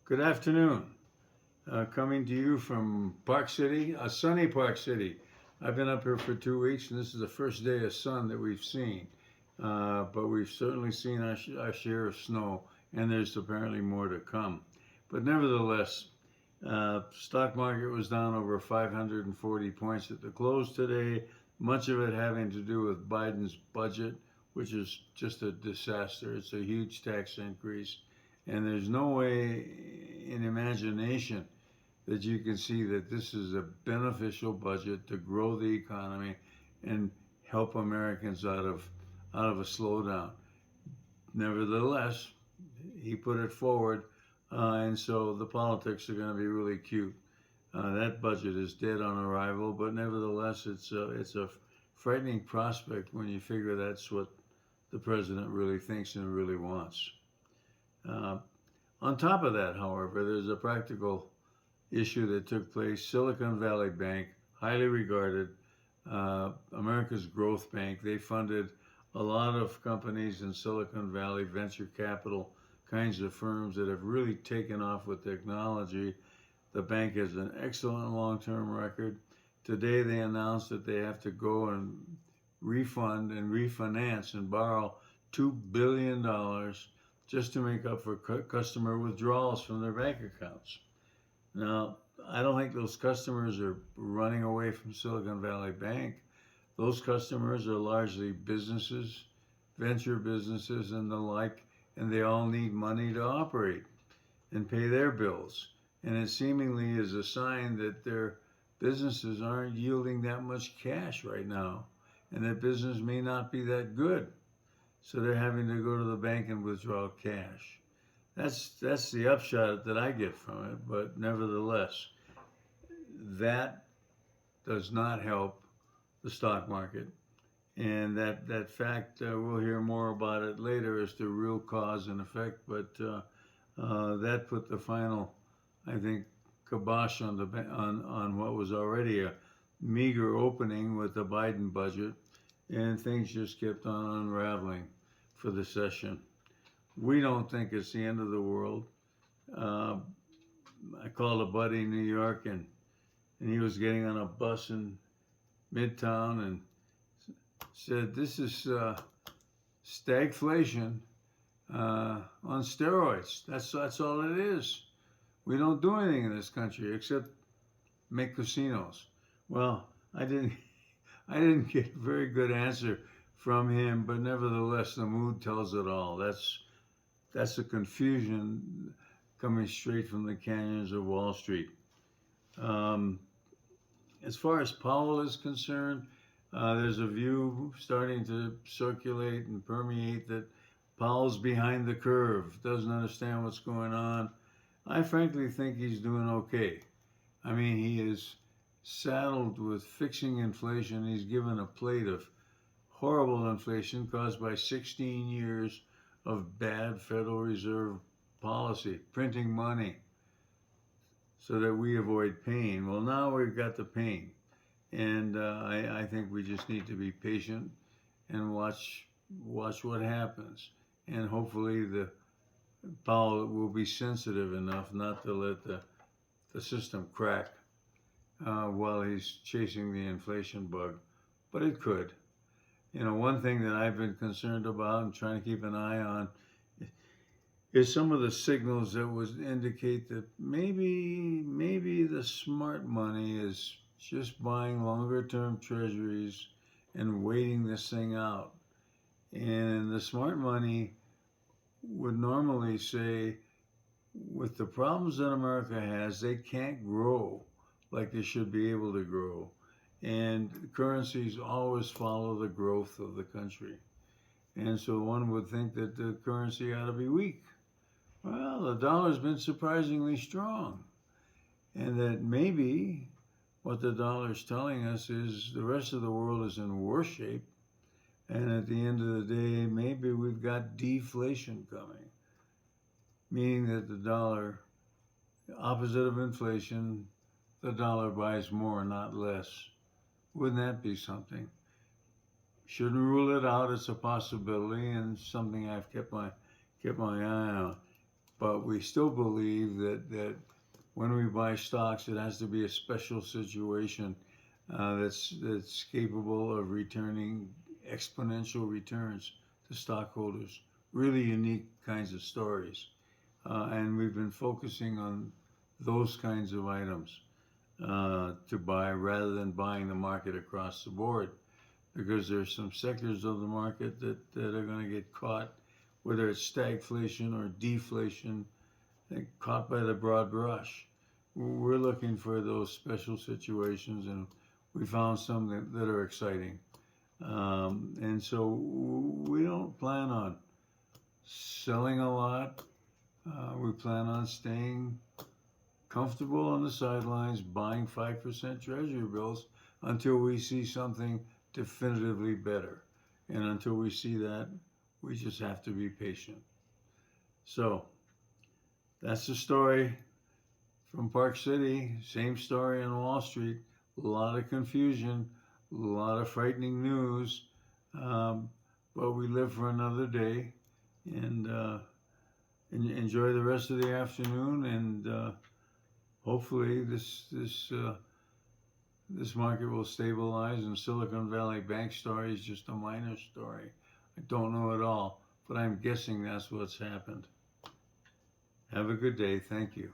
Good afternoon. Coming to you from Park City, a sunny Park City. I've been up here for 2 weeks, and this is the first day of sun that we've seen. But we've certainly seen our share of snow, and there's apparently more to come. But nevertheless, stock market was down over 540 points at the close today. Much of it having to do with Biden's budget, which is just a disaster. It's a huge tax increase, and there's no way in imagination that you can see that this is a beneficial budget to grow the economy and help Americans out of a slowdown. Nevertheless, he put it forward, and so the politics are going to be really cute. That budget is dead on arrival, but nevertheless, it's a frightening prospect when you figure that's what the president really thinks and really wants. On top of that, however, there's a practical issue that took place. Silicon Valley Bank, highly regarded, America's growth bank, they funded a lot of companies in Silicon Valley, venture capital kinds of firms that have really taken off with technology. The bank has an excellent long-term record. Today they announced that they have to go and refund and refinance and borrow $2 billion just to make up for customer withdrawals from their bank accounts. Now, I don't think those customers are running away from Silicon Valley Bank. Those customers are largely businesses, venture businesses and the like, and they all need money to operate and pay their bills. And it seemingly is a sign that their businesses aren't yielding that much cash right now, and that business may not be that good. So they're having to go to the bank and withdraw cash. That's the upshot that I get from it, but nevertheless, that does not help the stock market. And that fact, we'll hear more about it later as to real cause and effect, but that put the final, I think, kibosh on what was already a meager opening with the Biden budget, and things just kept on unraveling for the session. We don't think it's the end of the world. I called a buddy in New York, and he was getting on a bus in Midtown and said, "This is stagflation on steroids. That's all it is. We don't do anything in this country except make casinos." Well, I didn't get a very good answer from him, but nevertheless, the mood tells it all. That's a confusion coming straight from the canyons of Wall Street. As far as Powell is concerned, there's a view starting to circulate and permeate that Powell's behind the curve, doesn't understand what's going on. I frankly think he's doing okay. I mean, he is saddled with fixing inflation. He's given a plate of horrible inflation caused by 16 years of bad Federal Reserve policy, printing money so that we avoid pain. Well, now we've got the pain, and I think we just need to be patient and watch what happens, and hopefully the Powell will be sensitive enough not to let the system crack while he's chasing the inflation bug, but it could. You know, one thing that I've been concerned about and trying to keep an eye on is some of the signals that would indicate that maybe the smart money is just buying longer-term treasuries and waiting this thing out. And the smart money would normally say, with the problems that America has, they can't grow like they should be able to grow. And currencies always follow the growth of the country. And so one would think that the currency ought to be weak. Well, the dollar's been surprisingly strong. And that maybe what the dollar's telling us is the rest of the world is in worse shape. And at the end of the day, maybe we've got deflation coming. Meaning that the dollar, opposite of inflation, the dollar buys more, not less. Wouldn't that be something? Shouldn't rule it out. It's a possibility and something I've kept my eye on. but we still believe that when we buy stocks, it has to be a special situation that's capable of returning exponential returns to stockholders. Really unique kinds of stories, and we've been focusing on those kinds of items to buy rather than buying the market across the board, because there's some sectors of the market that are going to get caught, whether it's stagflation or deflation, caught by the broad brush. We're looking for those special situations, and we found some that are exciting. And so we don't plan on selling a lot. We plan on staying comfortable on the sidelines, buying 5% treasury bills until we see something definitively better. And until we see that, we just have to be patient. So that's the story from Park City. Same story on Wall Street. A lot of confusion, a lot of frightening news, but we live for another day, and enjoy the rest of the afternoon. And hopefully this market will stabilize, and Silicon Valley Bank story is just a minor story. I don't know at all, but I'm guessing that's what's happened. Have a good day. Thank you.